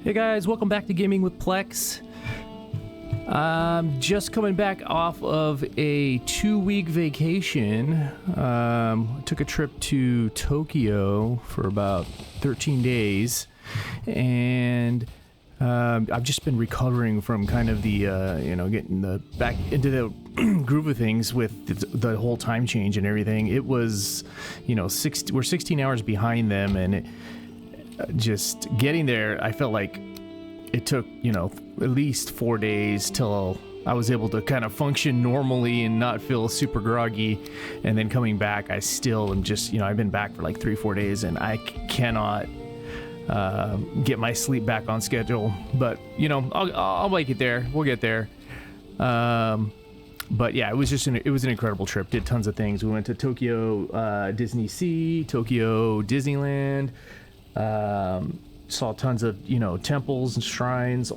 Hey guys, welcome back to Gaming with Plex. I'm just coming back off of a 2-week vacation. Took a trip to Tokyo for about 13 days, and I've just been recovering from kind of the, getting the back into the groove of things with the whole time change and everything. It was, we're 16 hours behind them, and just getting there, I felt like it took, at least 4 days till I was able to kind of function normally and not feel super groggy. And then coming back, I still am just, I've been back for like 3-4 days, and I cannot get my sleep back on schedule. But, I'll make it there. We'll get there. But yeah, it was just an incredible trip. Did tons of things. We went to Tokyo Disney Sea, Tokyo Disneyland. Saw tons of temples and shrines,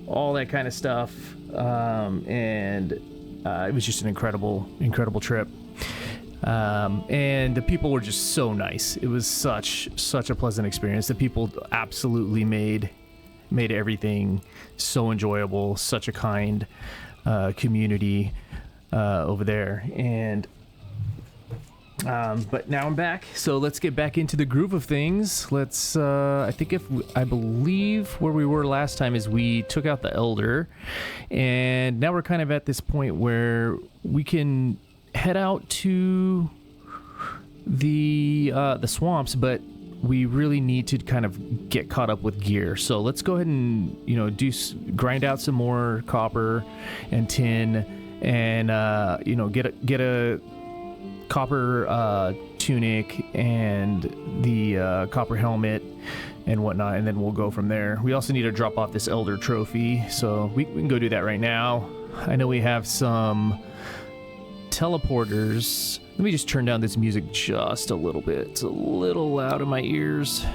all that kind of stuff, and it was just an incredible trip, and the people were just so nice. It was such a pleasant experience. The people absolutely made everything so enjoyable. Such a kind community over there, and but now I'm back, so let's get back into the groove of things. Let's, I believe where we were last time is we took out the Elder, and now we're kind of at this point where we can head out to the swamps, but we really need to kind of get caught up with gear. So let's go ahead and, grind out some more copper and tin, and, get a copper tunic and the copper helmet and whatnot, and then we'll go from there. We also need to drop off this Elder trophy, so we can go do that right now. I know we have some teleporters. Let me just turn down this music just a little bit. It's a little loud in my ears.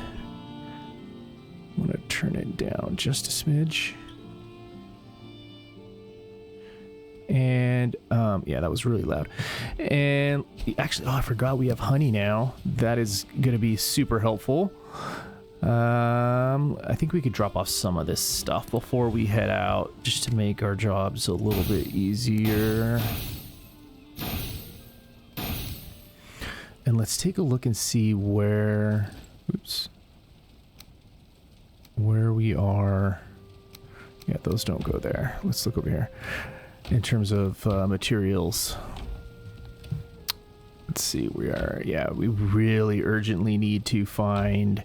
I'm gonna turn it down just a smidge. And yeah, that was really loud. And actually, I forgot we have honey now. That is going to be super helpful. I think we could drop off some of this stuff before we head out, just to make our jobs a little bit easier. And let's take a look and see where we are. Yeah, those don't go there. Let's look over here. In terms of materials, let's see, we really urgently need to find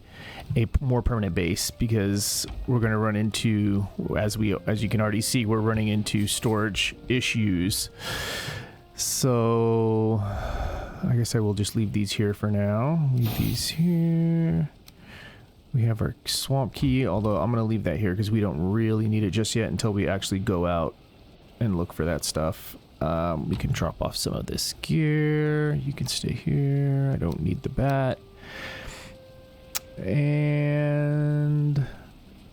a more permanent base, because we're going to run into, as you can already see, we're running into storage issues. So I guess I will just leave these here for now. Leave these here. We have our swamp key, although I'm going to leave that here because we don't really need it just yet until we actually go out and look for that stuff. We can drop off some of this gear. You can stay here. I don't need the bat. And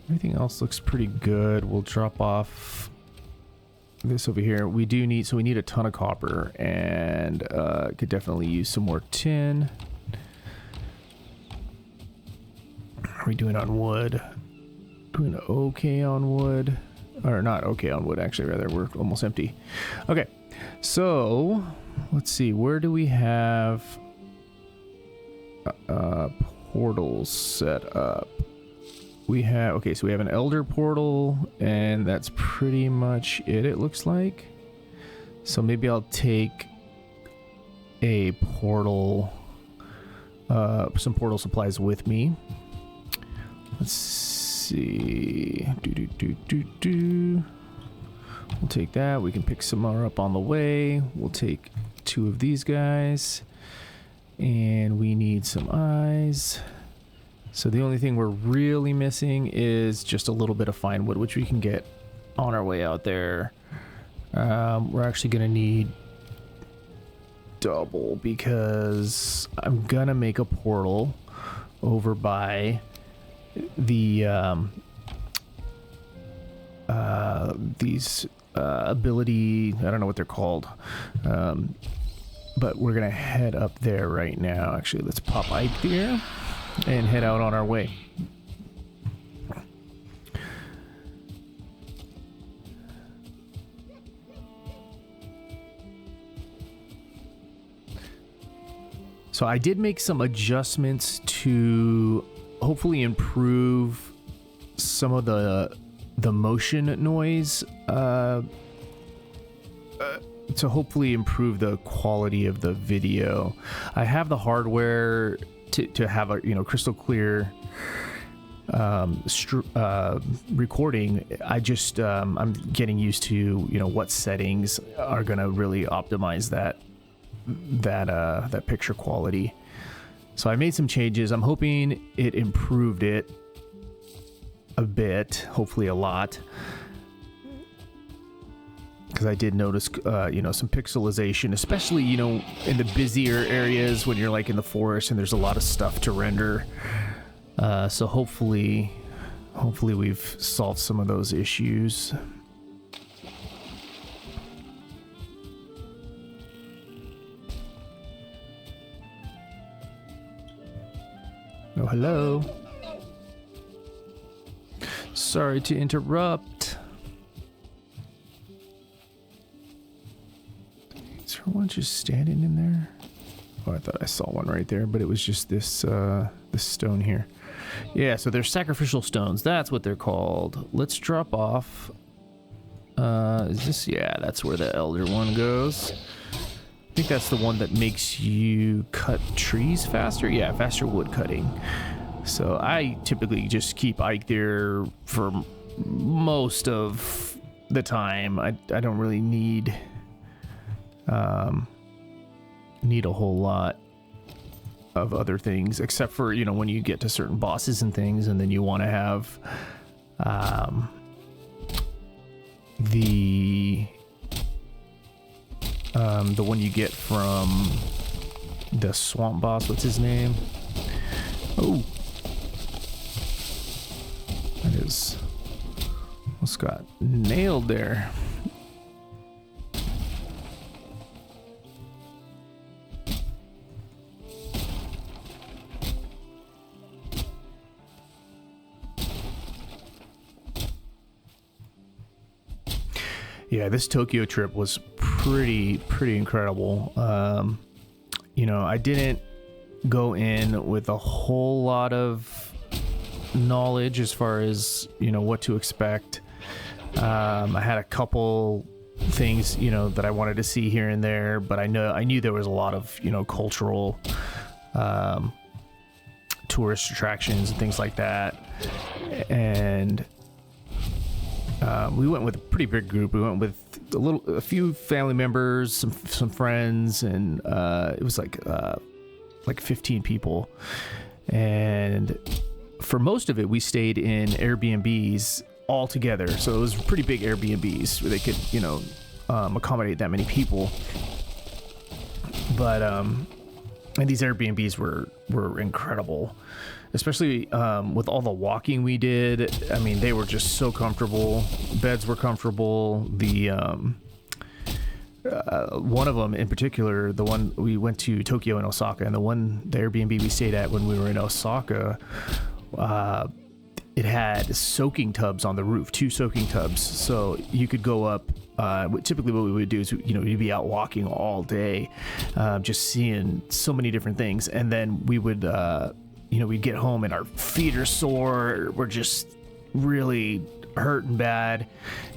everything else looks pretty good. We'll drop off this over here. We need a ton of copper, and could definitely use some more tin. How are we doing on wood? Doing okay on wood. Or not okay on wood, actually, rather. We're almost empty. Okay, so let's see. Where do we have portals set up? So we have an Elder portal, and that's pretty much it looks like. So maybe I'll take a portal, some portal supplies with me. Let's see. We'll take that. We can pick some more up on the way. We'll take 2 of these guys, and we need some eyes. So the only thing we're really missing is just a little bit of fine wood, which we can get on our way out there. We're actually gonna need double, because I'm gonna make a portal over by the these ability, I don't know what they're called, but we're gonna head up there right now. Actually, let's pop Ike there and head out on our way. So I did make some adjustments to hopefully improve some of the motion noise, to hopefully improve the quality of the video. I have the hardware to have a crystal clear recording. I just I'm getting used to what settings are gonna really optimize that picture quality. So I made some changes. I'm hoping it improved it a bit, hopefully a lot, because I did notice some pixelization, especially in the busier areas when you're like in the forest and there's a lot of stuff to render. So hopefully we've solved some of those issues. Oh, hello. Sorry to interrupt. Is there one just standing in there? Oh, I thought I saw one right there, but it was just this this stone here. Yeah, so they're sacrificial stones. That's what they're called. Let's drop off. Is this? Yeah, that's where the elder one goes. I think that's the one that makes you cut trees faster. Yeah, faster wood cutting. So I typically just keep Ike there for most of the time. I don't really need a whole lot of other things, except for when you get to certain bosses and things, and then you want to have the one you get from the swamp boss. What's his name? Oh, that is almost got nailed there. Yeah, this Tokyo trip was pretty incredible. I didn't go in with a whole lot of knowledge as far as what to expect. I had a couple things that I wanted to see here and there, but I knew there was a lot of cultural tourist attractions and things like that, and we went with a pretty big group. We went with a few family members, some friends, and it was like 15 people. And for most of it, we stayed in Airbnbs all together. So it was pretty big Airbnbs where they could, accommodate that many people. But and these Airbnbs were incredible. Especially with all the walking we did. I mean, they were just so comfortable. Beds were comfortable. The one of them in particular, the one we went to Tokyo and Osaka, and the Airbnb we stayed at when we were in Osaka, it had soaking tubs on the roof, 2 soaking tubs. So you could go up. Typically what we would do is, we'd be out walking all day, just seeing so many different things. And then we would, we'd get home and our feet are sore. We're just really hurting bad.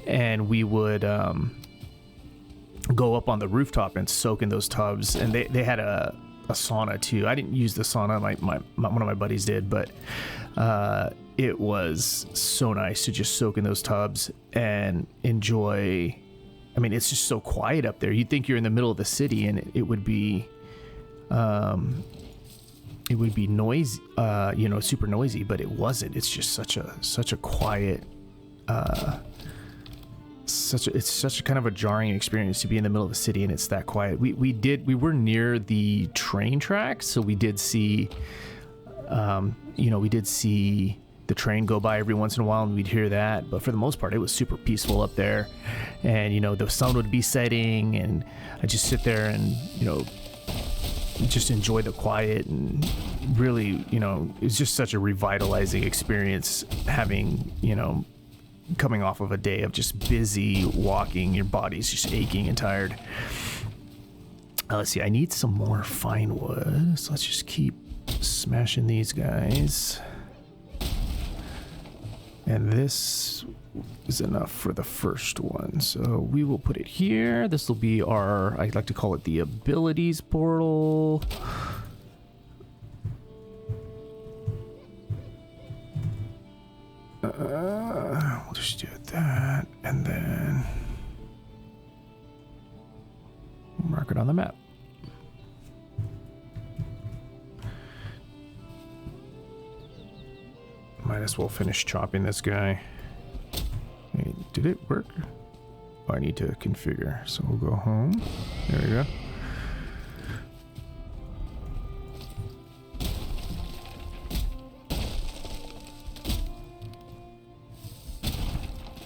And we would go up on the rooftop and soak in those tubs. And they had a sauna too. I didn't use the sauna. One of my buddies did, but it was so nice to just soak in those tubs and enjoy. I mean, it's just so quiet up there. You'd think you're in the middle of the city, and it would be noisy, super noisy, but it wasn't. It's just such a quiet, it's such a kind of a jarring experience to be in the middle of the city and it's that quiet. We were near the train tracks, so we did see, the train go by every once in a while, and we'd hear that. But for the most part, it was super peaceful up there, and the sun would be setting, and I'd just sit there and just enjoy the quiet. And really, it was just such a revitalizing experience having, coming off of a day of just busy walking. Your body's just aching and tired. Let's see, I need some more fine wood, so let's just keep smashing these guys. And this is enough for the first one, so we will put it here. This will be our, I like to call it the abilities portal. We'll just do that, and then mark it on the map. Might as well finish chopping this guy. Hey, did it work? Oh, I need to configure, so we'll go home. There we go.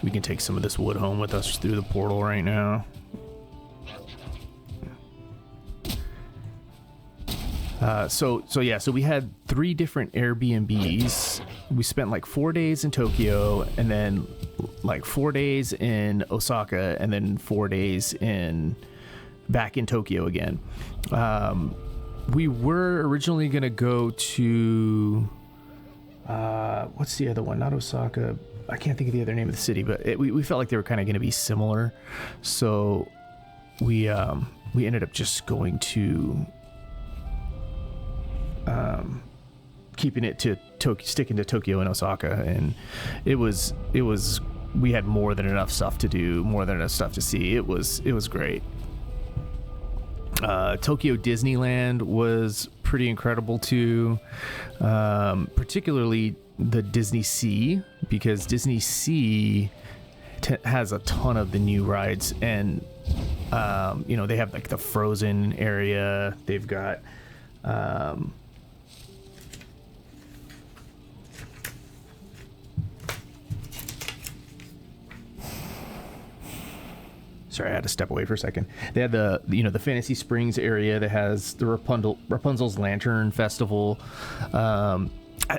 We can take some of this wood home with us through the portal right now. So we had 3 different Airbnbs. We spent like 4 days in Tokyo, and then like 4 days in Osaka, and then 4 days back in Tokyo again. We were originally gonna go to what's the other one? Not Osaka. I can't think of the other name of the city, but we felt like they were kind of going to be similar, so we ended up just going to keeping it to sticking to Tokyo and Osaka, and it was we had more than enough stuff to do, more than enough stuff to see. It was great. Tokyo Disneyland was pretty incredible too, particularly the Disney Sea, because Disney Sea has a ton of the new rides, and they have like the Frozen area. They've got sorry, I had to step away for a second. They had the Fantasy Springs area that has the Rapunzel's Lantern Festival.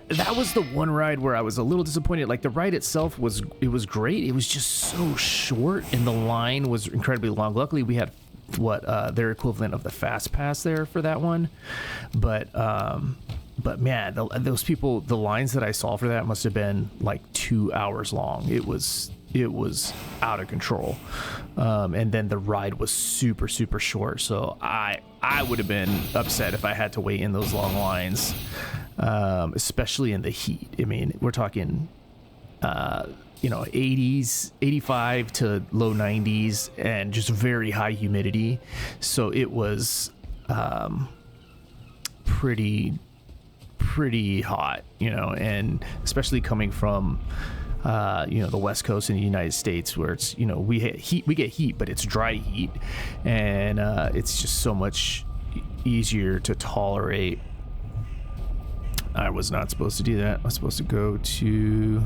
That was the one ride where I was a little disappointed. Like, the ride itself was great. It was just so short, and the line was incredibly long. Luckily, we had their equivalent of the Fast Pass there for that one. But man, those people, the lines that I saw for that must have been like 2 hours long. It was out of control. And then the ride was super, super short. So I would have been upset if I had to wait in those long lines, especially in the heat. I mean, we're talking, 80s, 85 to low 90s, and just very high humidity. So it was pretty hot, and especially coming from the West Coast in the United States, where it's, we get heat, but it's dry heat, and it's just so much easier to tolerate. I was not supposed to do that. I was supposed to go to...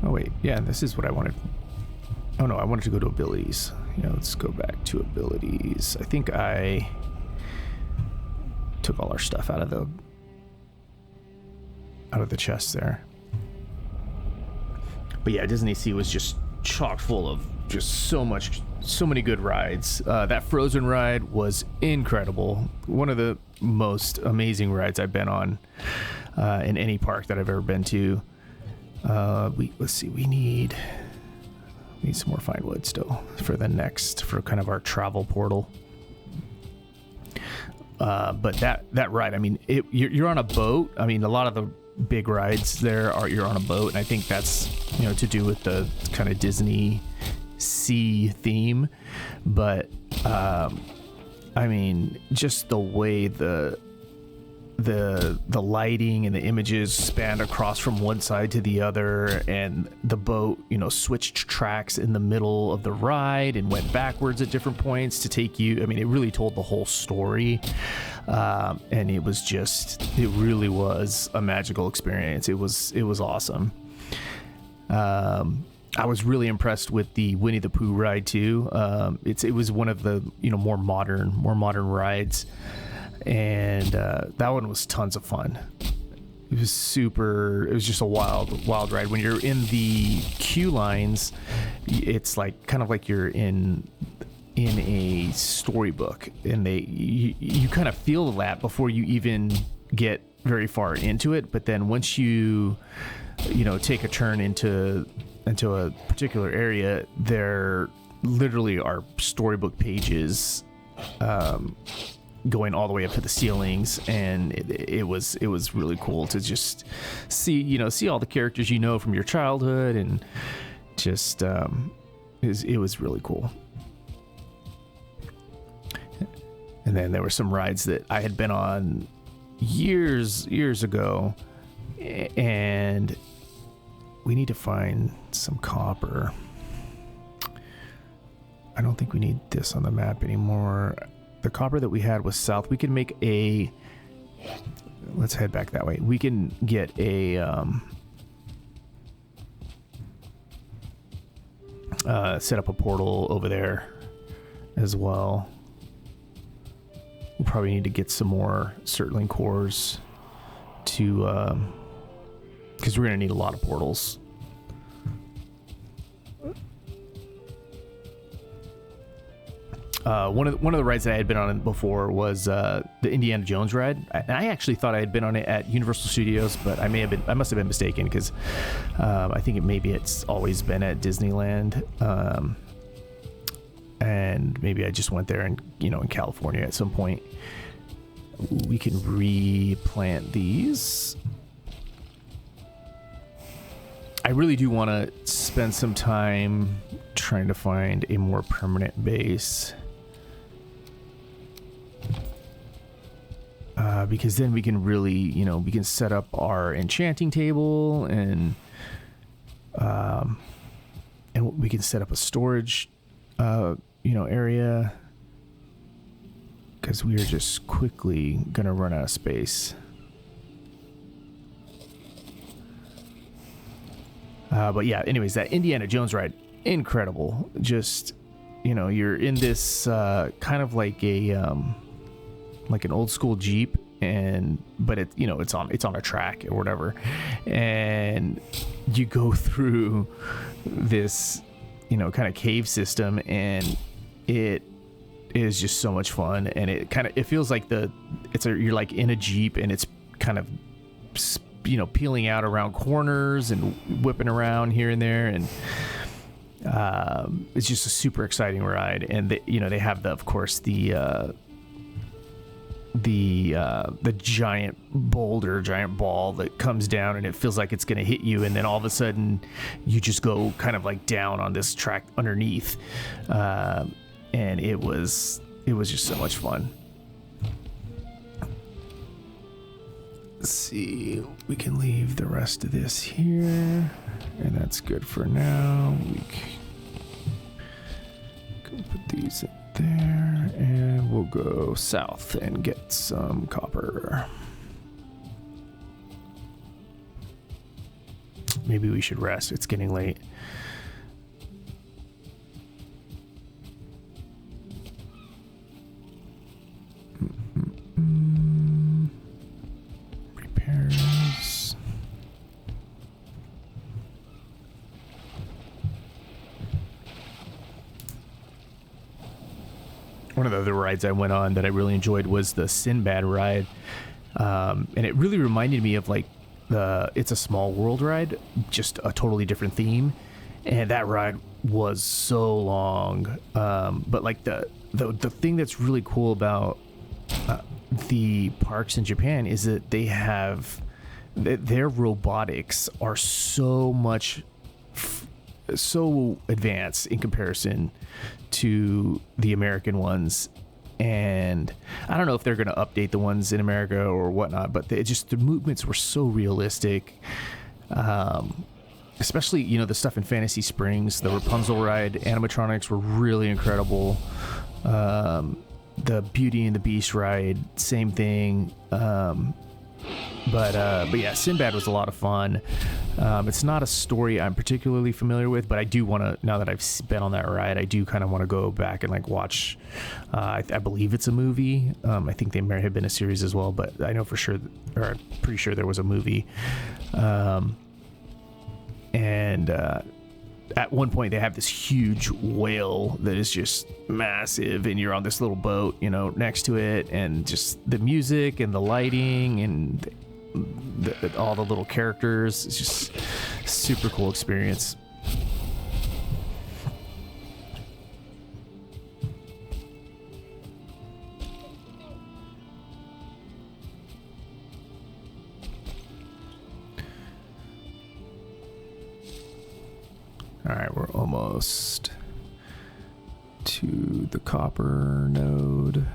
Oh wait, yeah, this is what I wanted. Oh no, I wanted to go to abilities. Let's go back to abilities. I think I took all our stuff out of the chest there. But yeah, Disney Sea was just chock full of just so many good rides. That Frozen ride was incredible. One of the most amazing rides I've been on in any park that I've ever been to. Let's see, we need some more fine wood still for kind of our travel portal. But that ride, I mean, you're on a boat. I mean, a lot of the big rides there you're on a boat, and I think that's to do with the kind of Disney Sea theme. But I mean, just the way the lighting and the images spanned across from one side to the other, and the boat switched tracks in the middle of the ride and went backwards at different points to take you. I mean, it really told the whole story, and it really was a magical experience. It was awesome. I was really impressed with the Winnie the Pooh ride too. It was one of the more modern rides, and that one was tons of fun. It was just a wild ride. When you're in the queue lines, it's like kind of like you're in a storybook, and you kind of feel that before you even get very far into it. But then once you take a turn into a particular area, there literally are storybook pages going all the way up to the ceilings, and it was really cool to just see all the characters from your childhood, and just it was really cool. And then there were some rides that I had been on years ago, and we need to find some copper. I don't think we need this on the map anymore. The copper that we had was south. We can make let's head back that way. We can get set up a portal over there as well. We'll probably need to get some more Certling cores to, because we're going to need a lot of portals. One of the rides that I had been on before was the Indiana Jones ride. I actually thought I had been on it at Universal Studios, but I must have been mistaken, because I think it's always been at Disneyland. And maybe I just went there and in California at some point. We can replant these. I really do want to spend some time trying to find a more permanent base, because then we can really we can set up our enchanting table, and we can set up a storage area, because we are just quickly gonna run out of space. But yeah, anyways, that Indiana Jones ride, incredible. Just you're in this kind of like an old school Jeep, but it's on a track or whatever, and you go through this kind of cave system, and it is just so much fun. And it feels like you're like in a Jeep, and it's kind of peeling out around corners and whipping around here and there, and it's just a super exciting ride. And they have of course the giant ball that comes down, and it feels like it's going to hit you, and then all of a sudden you just go kind of like down on this track underneath, and it was just so much fun. Let's see, we can leave the rest of this here, and that's good for now. We can put these in there, and we'll go south and get some copper. Maybe we should rest. It's getting late. Repairs. One of the other rides I went on that I really enjoyed was the Sinbad ride, and it really reminded me of like the It's a Small World ride, just a totally different theme. And that ride was so long, but like the thing that's really cool about the parks in Japan is that they have their robotics are so advanced in comparison to the American ones. And I don't know if they're going to update the ones in America or whatnot, but the movements were so realistic. Especially, the stuff in Fantasy Springs, the Rapunzel ride animatronics were really incredible. The Beauty and the Beast ride, same thing. But yeah, Sinbad was a lot of fun. It's not a story I'm particularly familiar with, but I do want to, now that I've been on that ride, I do kind of want to go back and like watch. I believe it's a movie. I think they may have been a series as well, but I know for sure, or I'm pretty sure there was a movie. At one point they have this huge whale that is just massive, and you're on this little boat, you know, next to it, and just the music and the lighting and all the little characters. It's just super cool experience. All right, we're almost to the copper node.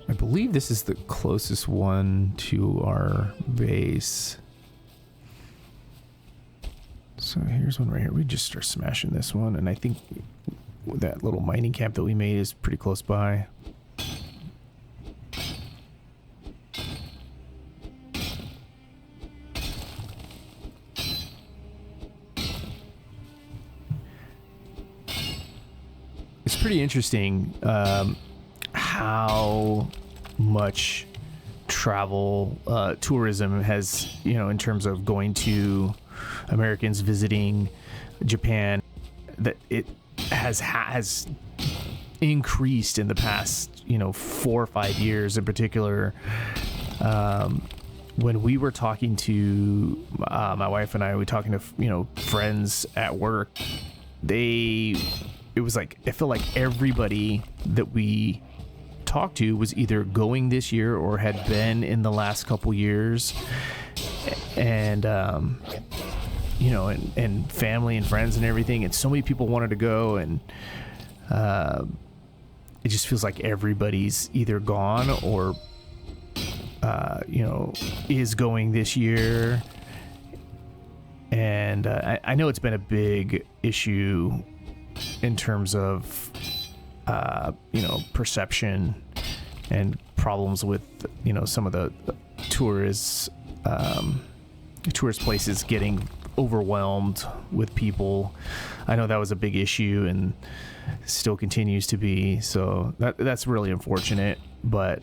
I believe this is the closest one to our base. So here's one right here. We just start smashing this one, and I think that little mining camp that we made is pretty close by. It's pretty interesting how much travel tourism has, you know, in terms of going to Americans visiting Japan, that it has increased in the past, you know, 4 or 5 years in particular. When we were talking to my wife and I, we were talking to, you know, friends at work, it was like, I feel like everybody that we talked to was either going this year or had been in the last couple years, and you know, and family and friends and everything, and so many people wanted to go, and it just feels like everybody's either gone or you know, is going this year. And I know it's been a big issue in terms of you know, perception and problems with, you know, some of the tourist places getting overwhelmed with people. I know that was a big issue and still continues to be, so that's really unfortunate, but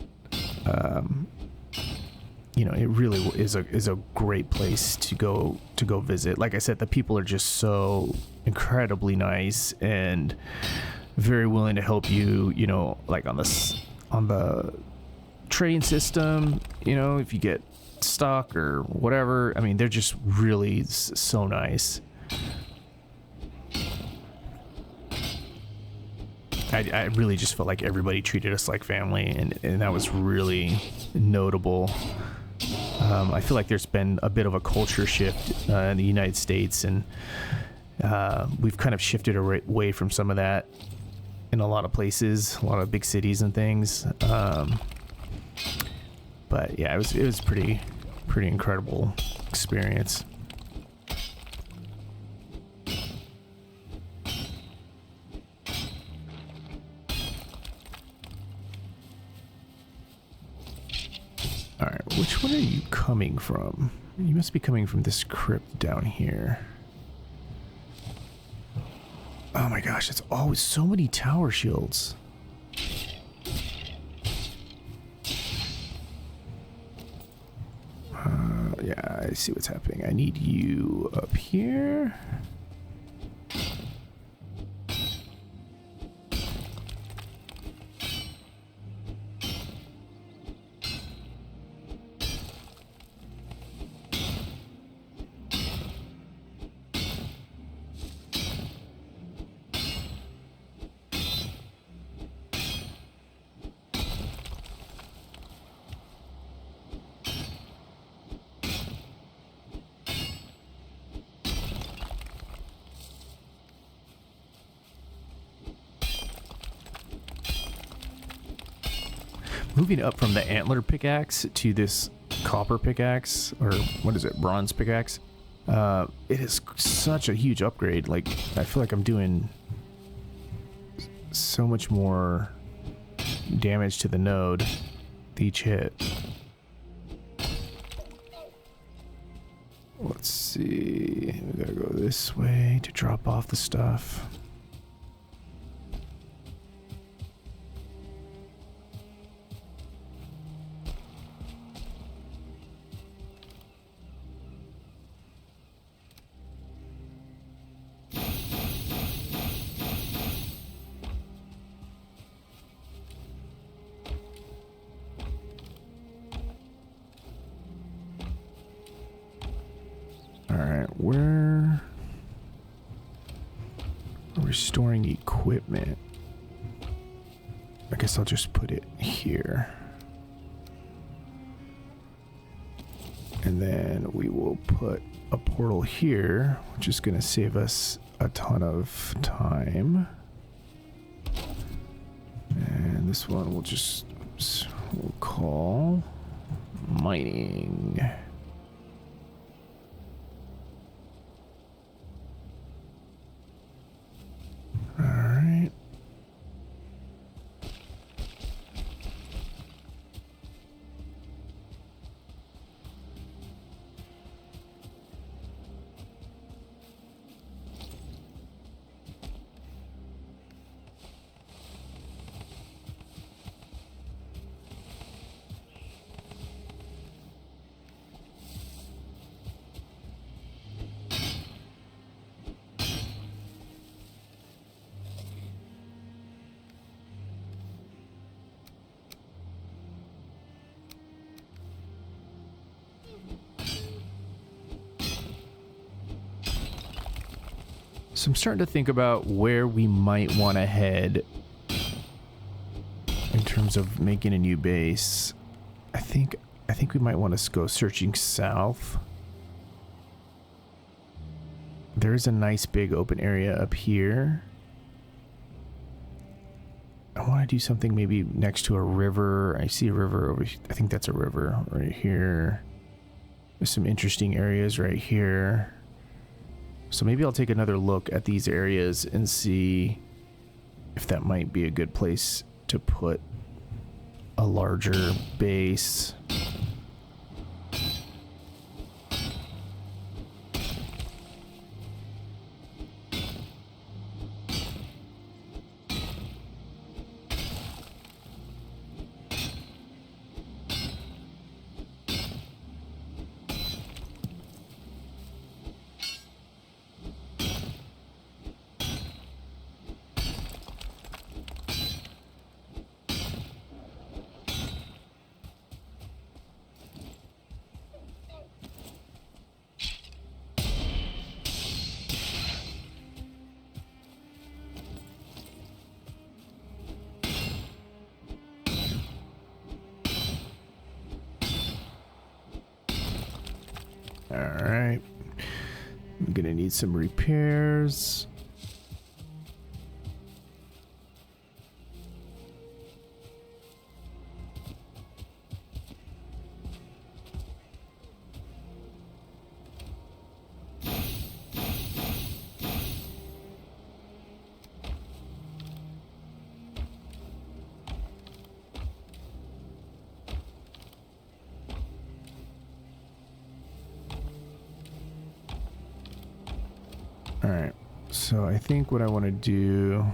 you know, it really is a great place to go visit. Like I said, the people are just so incredibly nice and very willing to help you, you know, like on the trading system, you know, if you get stuck or whatever. I mean, they're just really so nice. I really just felt like everybody treated us like family, and that was really notable. I feel like there's been a bit of a culture shift in the United States, and we've kind of shifted away from some of that in a lot of places, a lot of big cities and things. But yeah, it was pretty incredible experience. All right, which one are you coming from? You must be coming from this crypt down here. Oh my gosh, it's always so many tower shields. Yeah, I see what's happening. I need you up here. Moving up from the antler pickaxe to this copper pickaxe, or what is it, bronze pickaxe, it is such a huge upgrade. Like, I feel like I'm doing so much more damage to the node with each hit. Let's see. We gotta go this way to drop off the stuff. Where are we storing equipment? I guess I'll just put it here. And then we will put a portal here, which is going to save us a ton of time. And this one we'll call mining. So I'm starting to think about where we might want to head in terms of making a new base. I think we might want to go searching south. There's a nice big open area up here. I want to do something maybe next to a river. I see a river over here. I think that's a river right here. There's some interesting areas right here. So maybe I'll take another look at these areas and see if that might be a good place to put a larger base. Alright. I'm gonna need some repairs. Alright, so I think what I want to do,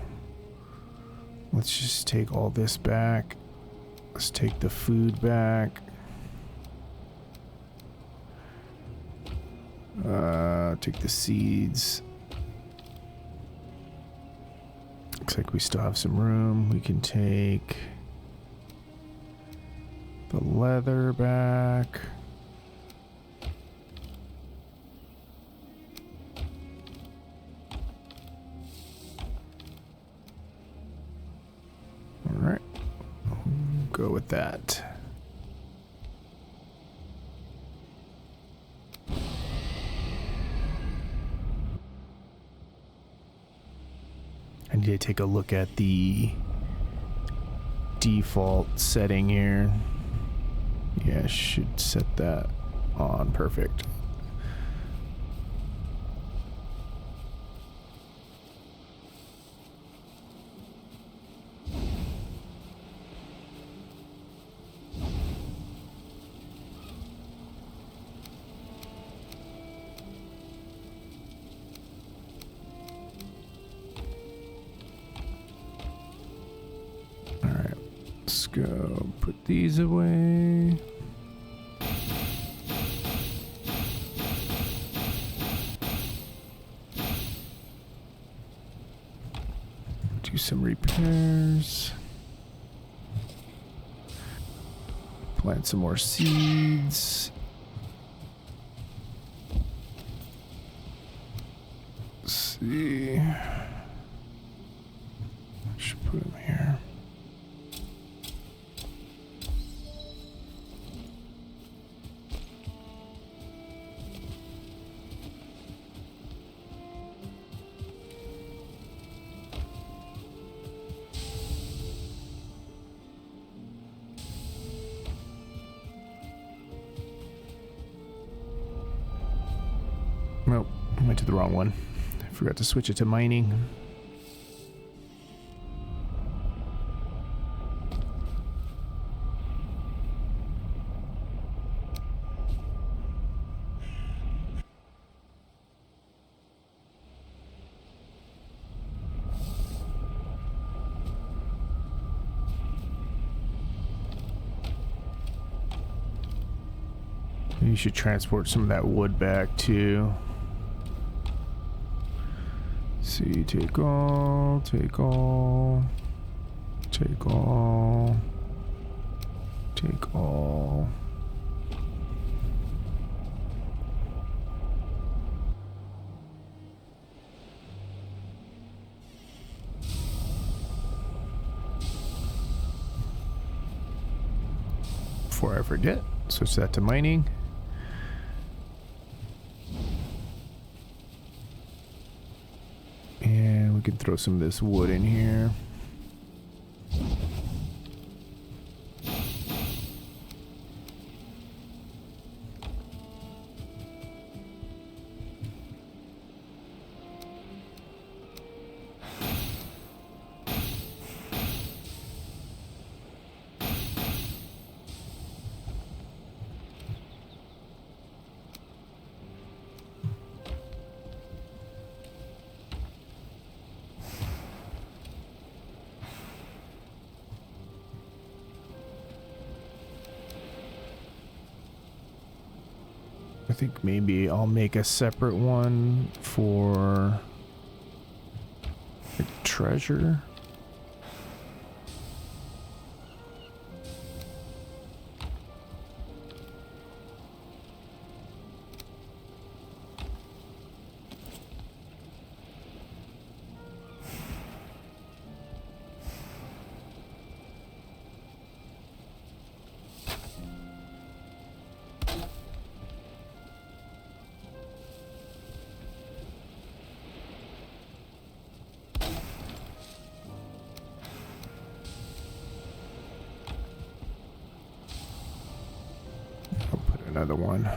let's just take all this back. Let's take the food back. Take the seeds. Looks like we still have some room. We can take the leather back. Alright, go with that. I need to take a look at the default setting here. Yeah, I should set that on. Perfect. go put these away. Do some repairs. Plant some more seeds. Let's see. Should put them here. Nope, I went to the wrong one. I forgot to switch it to mining. You should transport some of that wood back too. See, take all, take all, take all, take all. Before I forget, switch that to mining. And we can throw some of this wood in here. I think maybe I'll make a separate one for the treasure. Another one.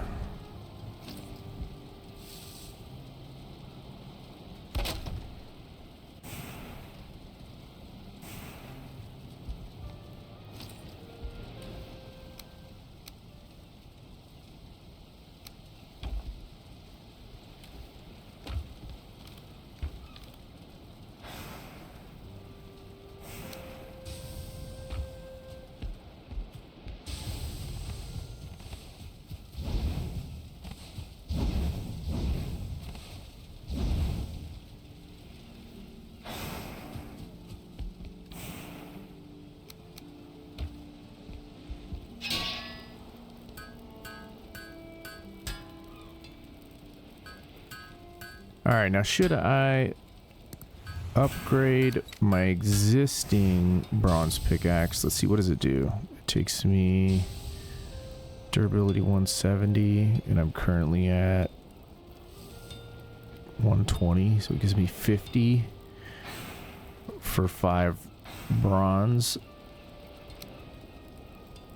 All right, now should I upgrade my existing bronze pickaxe? Let's see, what does it do? It takes me durability 170, and I'm currently at 120, so it gives me 50 for 5 bronze.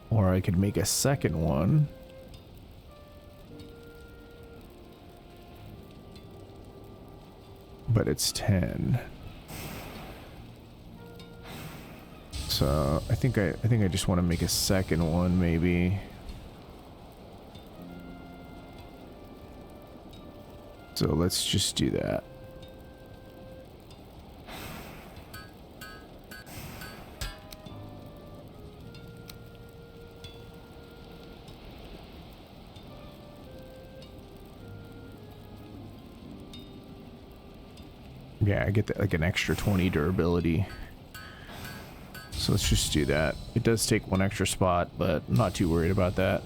Or I could make a second one. But it's 10. So I think I just want to make a second one maybe. So let's just do that. Yeah, I get like an extra 20 durability. So let's just do that. It does take one extra spot, but I'm not too worried about that.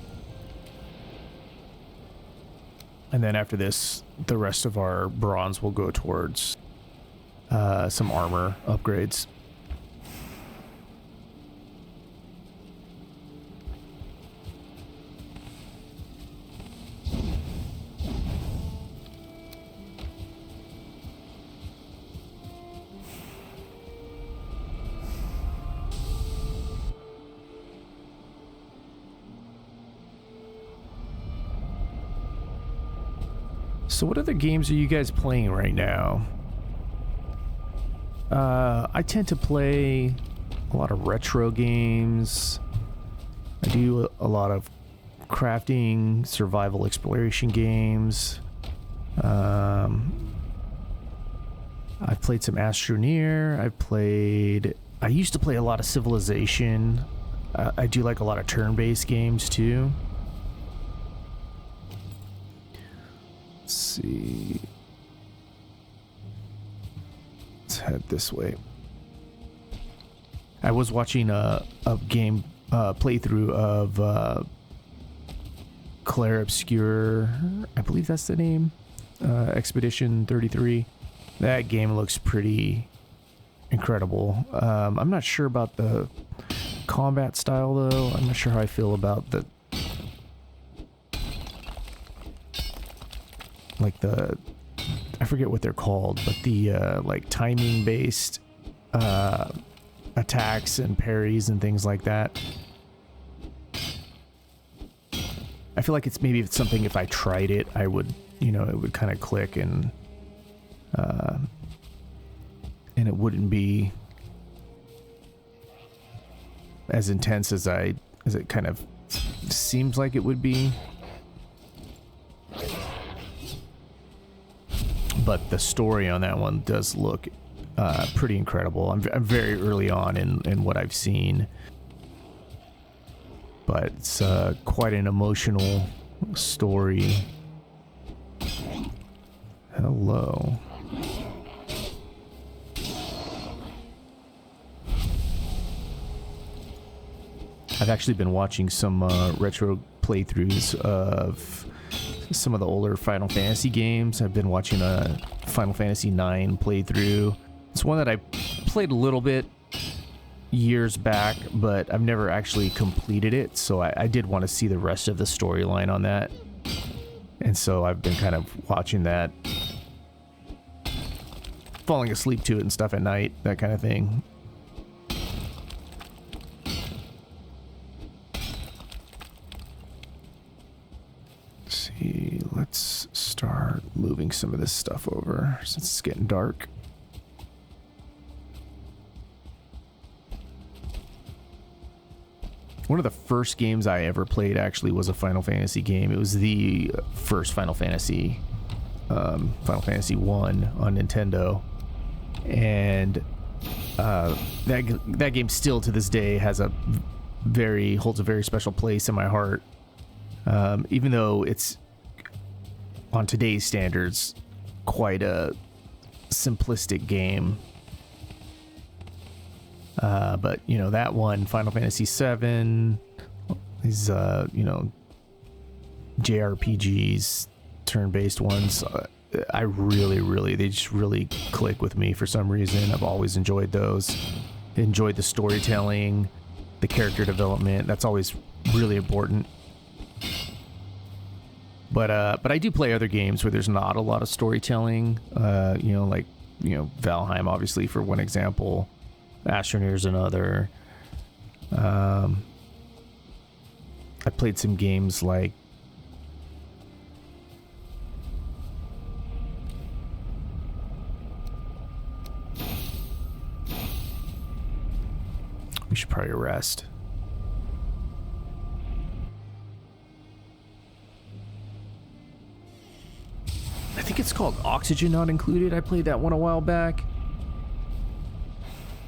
And then after this, the rest of our bronze will go towards some armor upgrades. So what other games are you guys playing right now? I tend to play a lot of retro games. I do a lot of crafting, survival exploration games. I've played some Astroneer. I used to play a lot of Civilization. I do like a lot of turn-based games too. Let's see. Let's head this way. I was watching a game playthrough of Claire Obscure. I believe that's the name. Expedition 33. That game looks pretty incredible. I'm not sure about the combat style though. I'm not sure how I feel about the I forget what they're called, but the like timing based attacks and parries and things like that. I feel like it's something if I tried it, I would, it would kind of click and it wouldn't be as intense as it kind of seems like it would be. But the story on that one does look pretty incredible. I'm very early on in what I've seen, but it's quite an emotional story. Hello. I've actually been watching some retro playthroughs of some of the older Final Fantasy games. I've been watching a Final Fantasy IX playthrough. It's one that I played a little bit years back, but I've never actually completed it, so I did want to see the rest of the storyline on that. And so I've been kind of watching that, falling asleep to it and stuff at night, that kind of thing. Let's start moving some of this stuff over since it's getting dark. One of the first games I ever played actually was a Final Fantasy game. It was the first Final Fantasy, Final Fantasy 1 on Nintendo, and that game still to this day holds a very special place in my heart. Even though it's, on today's standards, quite a simplistic game. But, that one, Final Fantasy VII, these, JRPGs, turn-based ones, they just really click with me for some reason. I've always enjoyed those. Enjoyed the storytelling, the character development. That's always really important. But I do play other games where there's not a lot of storytelling, like Valheim, obviously, for one example. Astroneer's another. I played some games like we should probably rest. I think it's called Oxygen Not Included. I played that one a while back.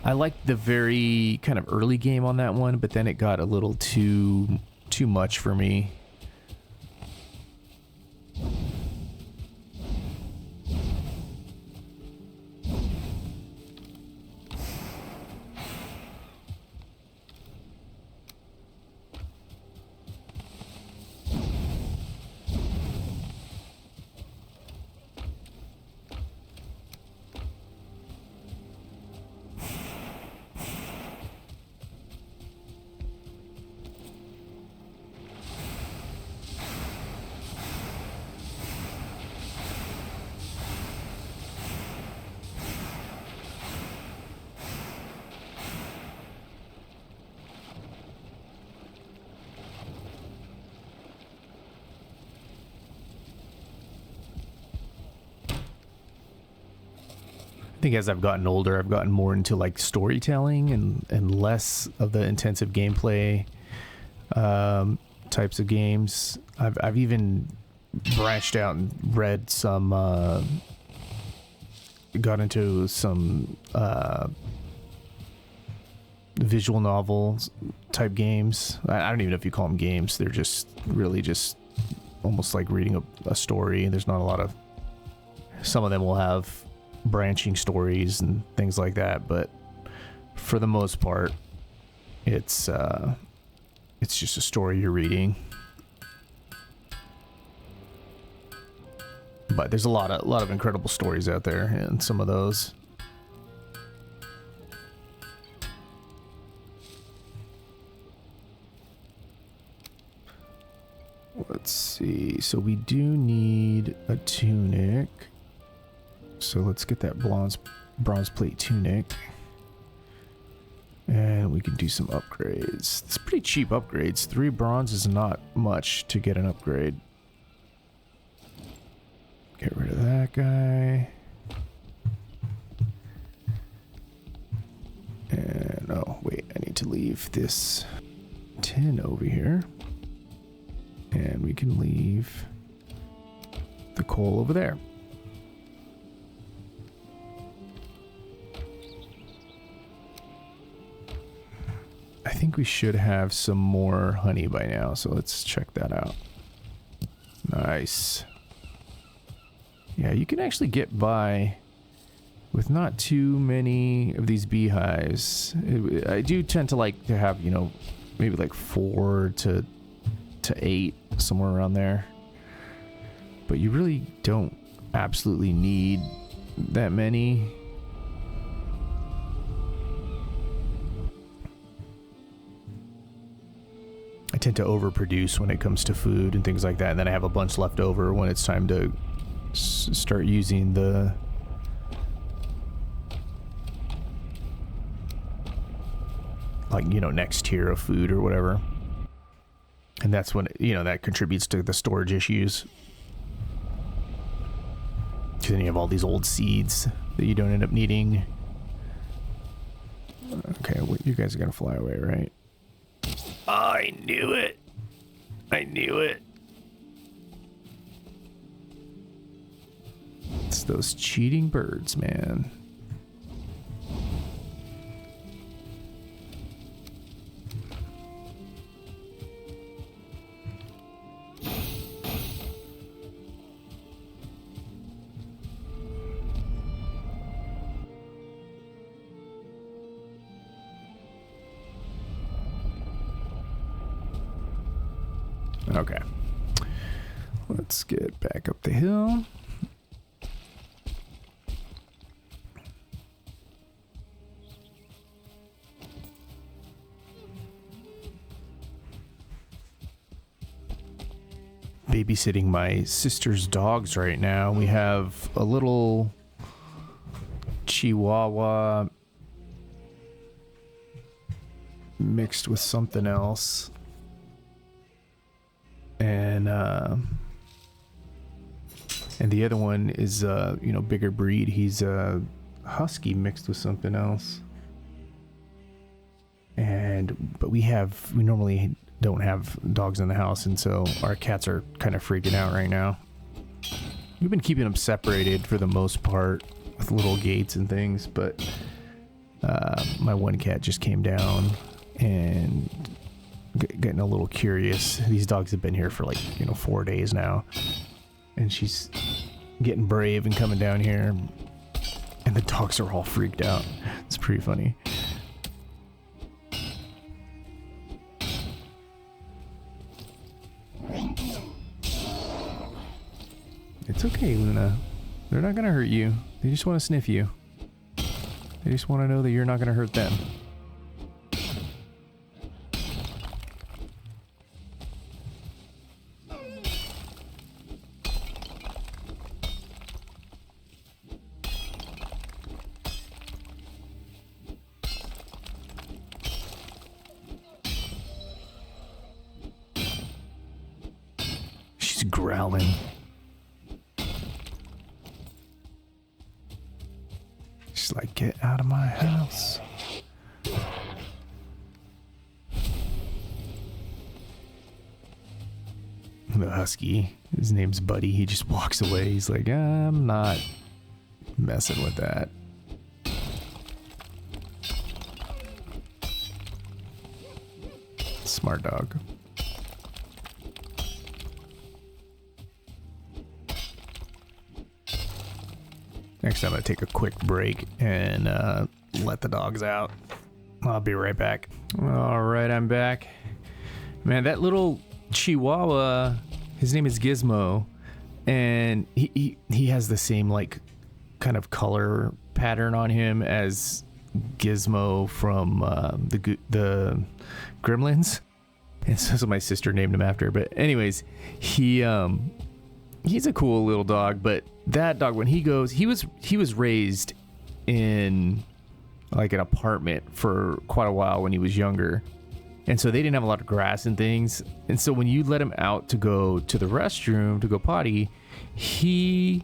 I liked the very kind of early game on that one, but then it got a little too much for me. think as I've gotten older, I've gotten more into like storytelling and less of the intensive gameplay types of games. I've even branched out and read some, got into some visual novels type games. I don't even know if you call them games. They're just really just almost like reading a story. There's not a lot of, some of them will have branching stories and things like that, but for the most part, it's just a story you're reading. But there's a lot of incredible stories out there, and some of those. Let's see. So we do need a tunic. So let's get that bronze plate tunic. And we can do some upgrades. It's pretty cheap upgrades. 3 bronze is not much to get an upgrade. Get rid of that guy. And oh wait, I need to leave this tin over here. And we can leave the coal over there. I think we should have some more honey by now, so let's check that out. Nice. Yeah, you can actually get by with not too many of these beehives. I do tend to like to have, you know, maybe like 4 to 8, somewhere around there. But you really don't absolutely need that many. I tend to overproduce when it comes to food and things like that, and then I have a bunch left over when it's time to start using the like, you know, next tier of food or whatever. And that's when, you know, that contributes to the storage issues. Because then you have all these old seeds that you don't end up needing. Okay, well, you guys are going to fly away, right? I knew it. I knew it. It's those cheating birds, man. Okay. Let's get back up the hill. Babysitting my sister's dogs right now. We have a little Chihuahua mixed with something else. And the other one is you know, bigger breed. He's a husky mixed with something else. But we normally don't have dogs in the house, and so our cats are kind of freaking out right now. We've been keeping them separated for the most part with little gates and things, but my one cat just came down and getting a little curious. These dogs have been here for like, you know, 4 days now, and she's getting brave and coming down here, and the dogs are all freaked out. It's pretty funny. It's okay, Luna. They're not gonna hurt you. They just want to sniff you. They just want to know that you're not gonna hurt them. She's growling. She's like, get out of my house. The husky, his name's Buddy. He just walks away. He's like, I'm not messing with that. Smart dog. Next time I take a quick break and let the dogs out. I'll be right back. All right, I'm back. Man, that little Chihuahua, his name is Gizmo, and he has the same like kind of color pattern on him as Gizmo from the Gremlins, and so that's what my sister named him after. But anyways, he's a cool little dog. But that dog, when he goes, he was raised in like an apartment for quite a while when he was younger. And so they didn't have a lot of grass and things. And so when you let him out to go to the restroom, to go potty, he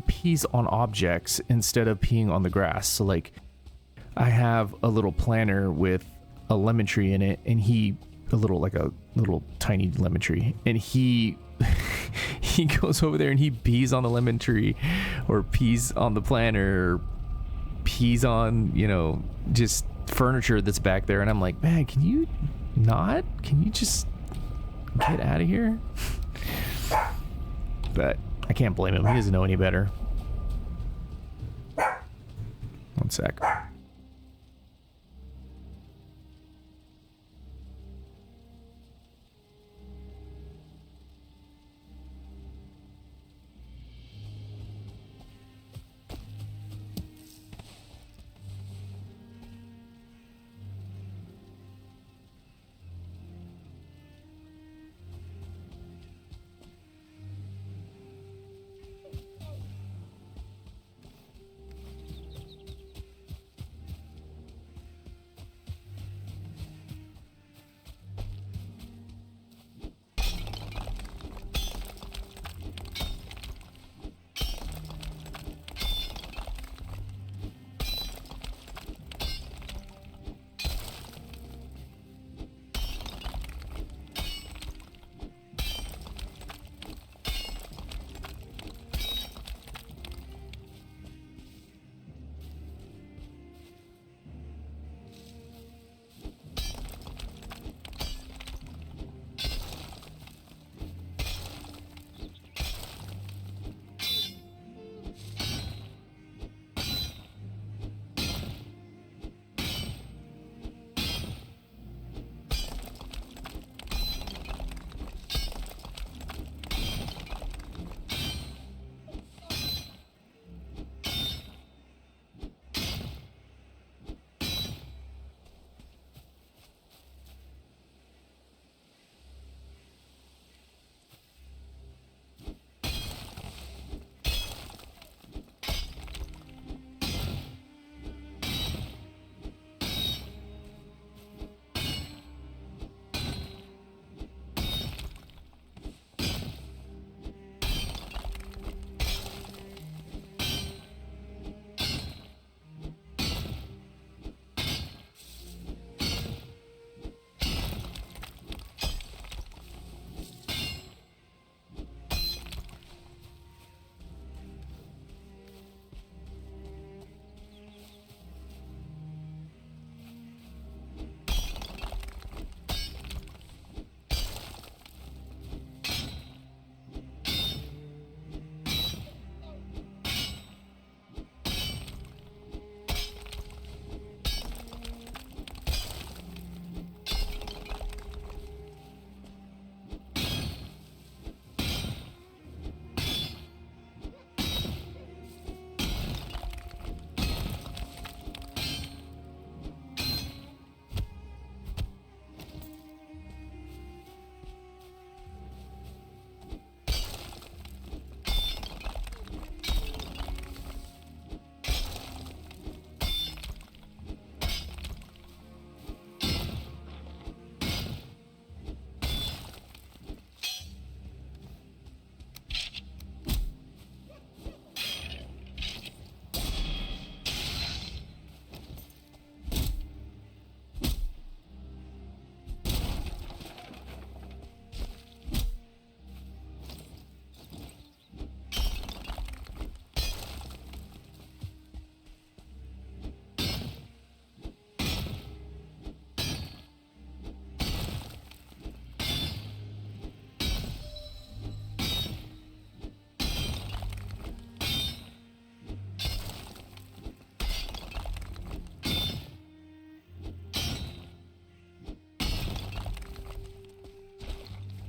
pees on objects instead of peeing on the grass. So like I have a little planter with a lemon tree in it, and a little tiny lemon tree, and he goes over there and he pees on the lemon tree, or pees on the planter, or pees on, just furniture that's back there. And I'm like, man, can you just get out of here? But I can't blame him. He doesn't know any better. One sec.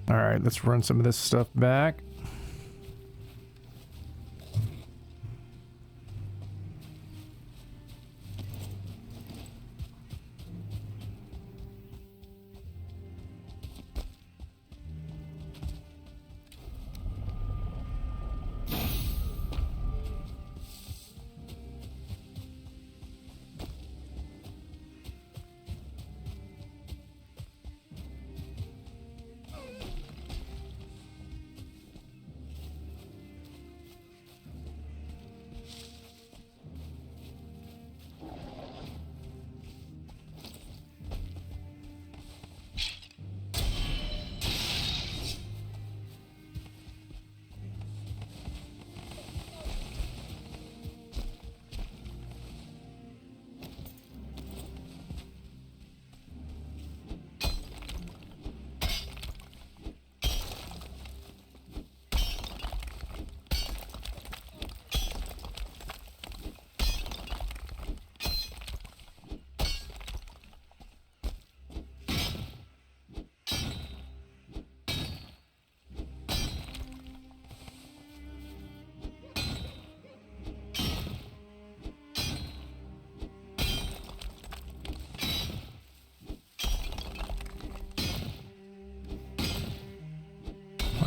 All right, let's run some of this stuff back.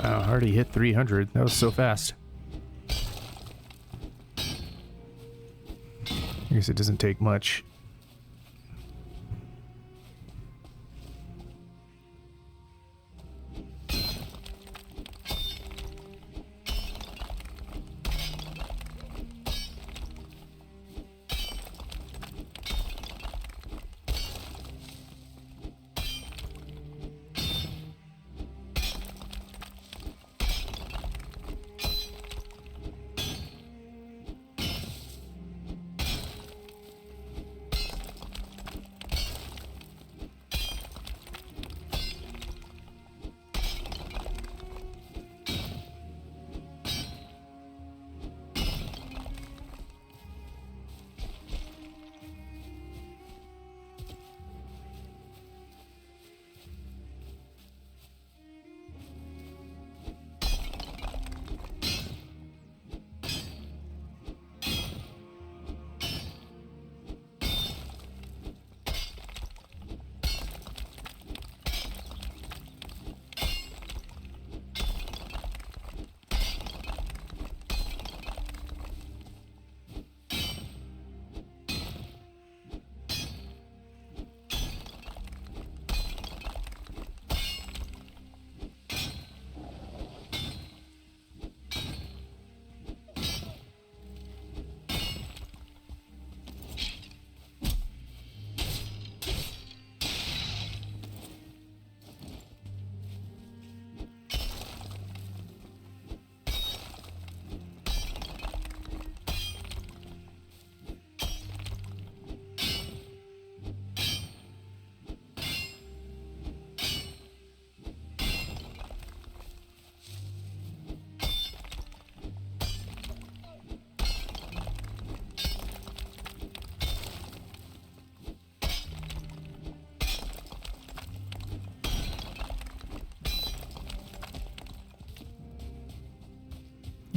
Wow, I already hit 300. That was so fast. I guess it doesn't take much.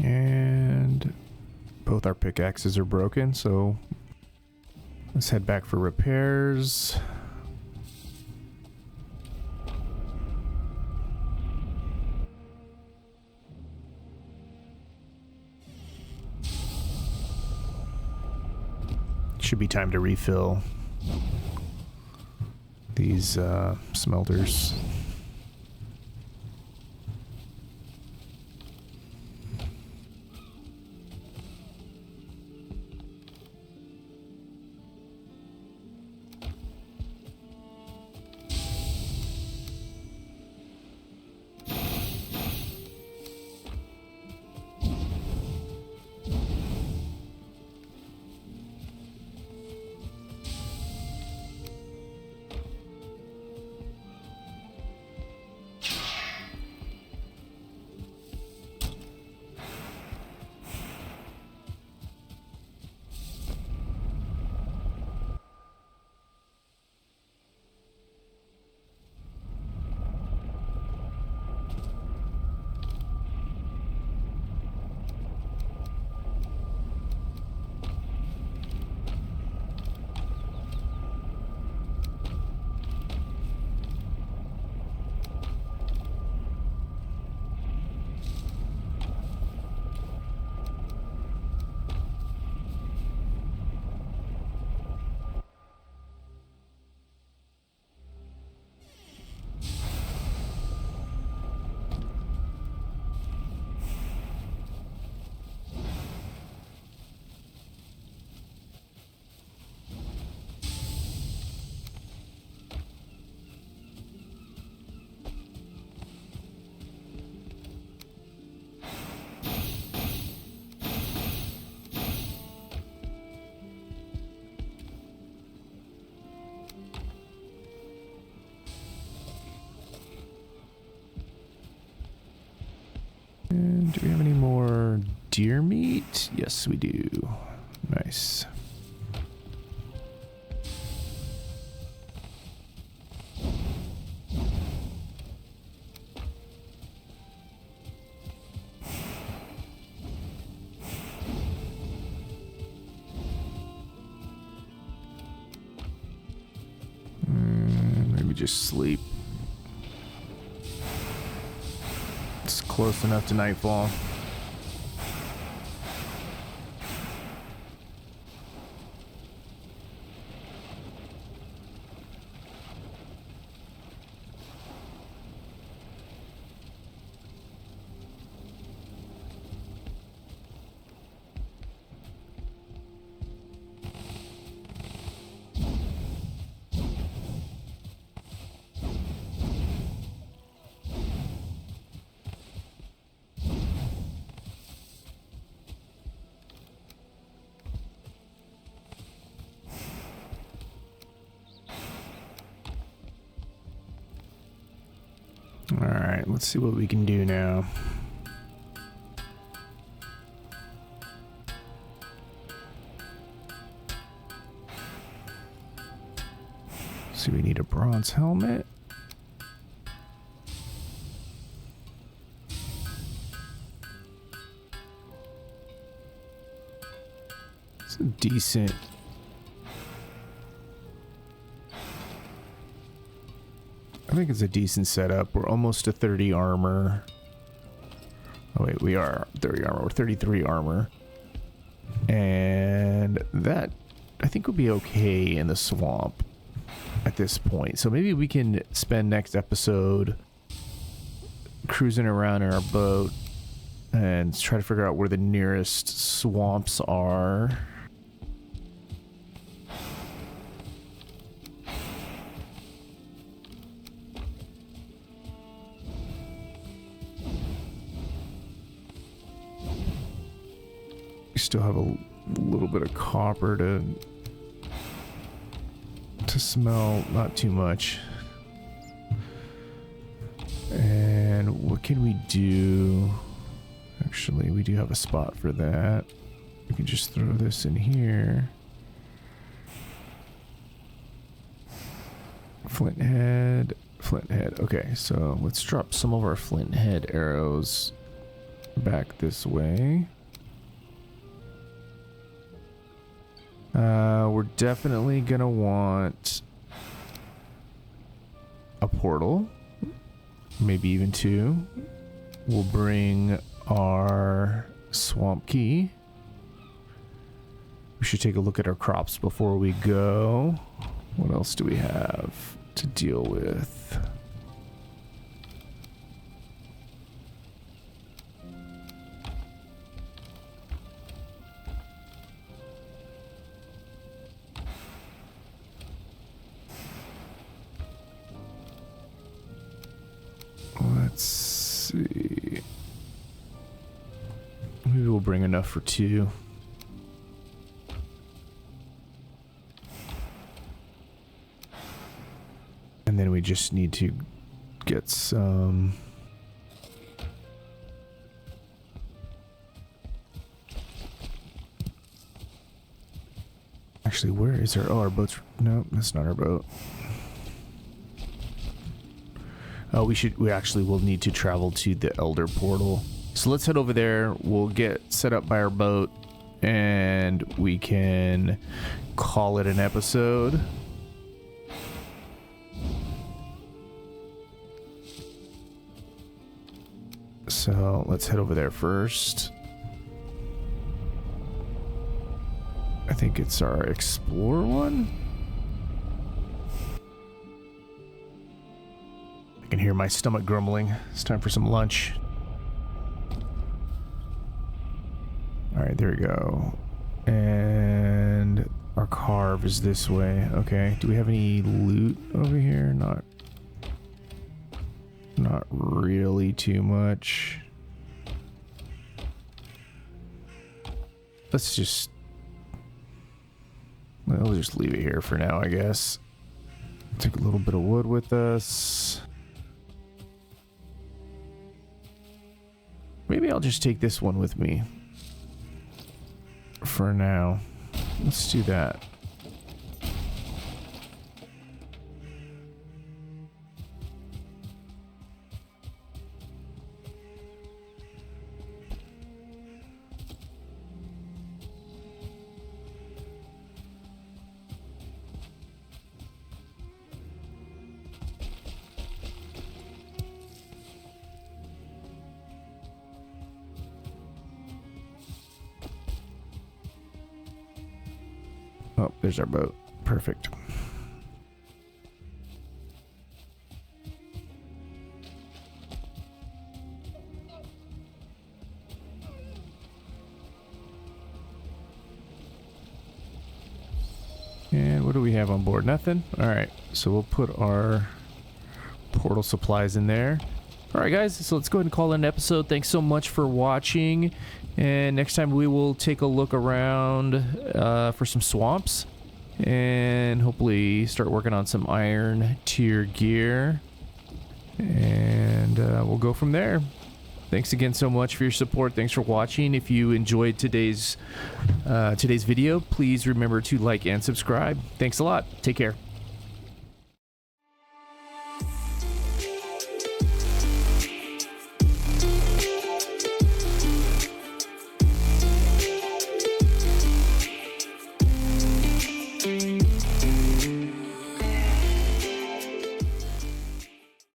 And both our pickaxes are broken, so let's head back for repairs. Should be time to refill these smelters. we have any more deer meat? Yes, we do. Nice. Maybe just sleep. It's close enough to nightfall. All right, let's see what we can do now. So we need a bronze helmet. It's a decent. I think it's a decent setup. We're almost to 30 armor. Oh wait, we are 30 armor. We're 33 armor. And that, I think, would be okay in the swamp at this point. So maybe we can spend next episode cruising around in our boat and try to figure out where the nearest swamps are. Still have a little bit of copper to smell, not too much. And what can we do? Actually, we do have a spot for that. We can just throw this in here. Flint head. Okay, so let's drop some of our flint head arrows back this way. We're definitely gonna want a portal, maybe even two. We'll bring our swamp key. We should take a look at our crops before we go. What else do we have to deal with? Let's see. Maybe we'll bring enough for two. And then we just need to get some... Actually, where is our... Oh, our boat's... No, that's not our boat. Oh, we actually will need to travel to the Elder Portal. So let's head over there. We'll get set up by our boat and we can call it an episode. So let's head over there first. I think it's our Explorer one. I can hear my stomach grumbling. It's time for some lunch. Alright, there we go. And our carve is this way. Okay, do we have any loot over here? Not really too much. Let's just... We'll just leave it here for now, I guess. Take a little bit of wood with us. Maybe I'll just take this one with me for now. Let's do that. Oh, there's our boat. Perfect. And what do we have on board? Nothing? Alright, so we'll put our portal supplies in there. Alright guys, so let's go ahead and call it an episode. Thanks so much for watching. And next time we will take a look around for some swamps. And hopefully start working on some iron tier gear. And we'll go from there. Thanks again so much for your support. Thanks for watching. If you enjoyed today's video, please remember to like and subscribe. Thanks a lot. Take care.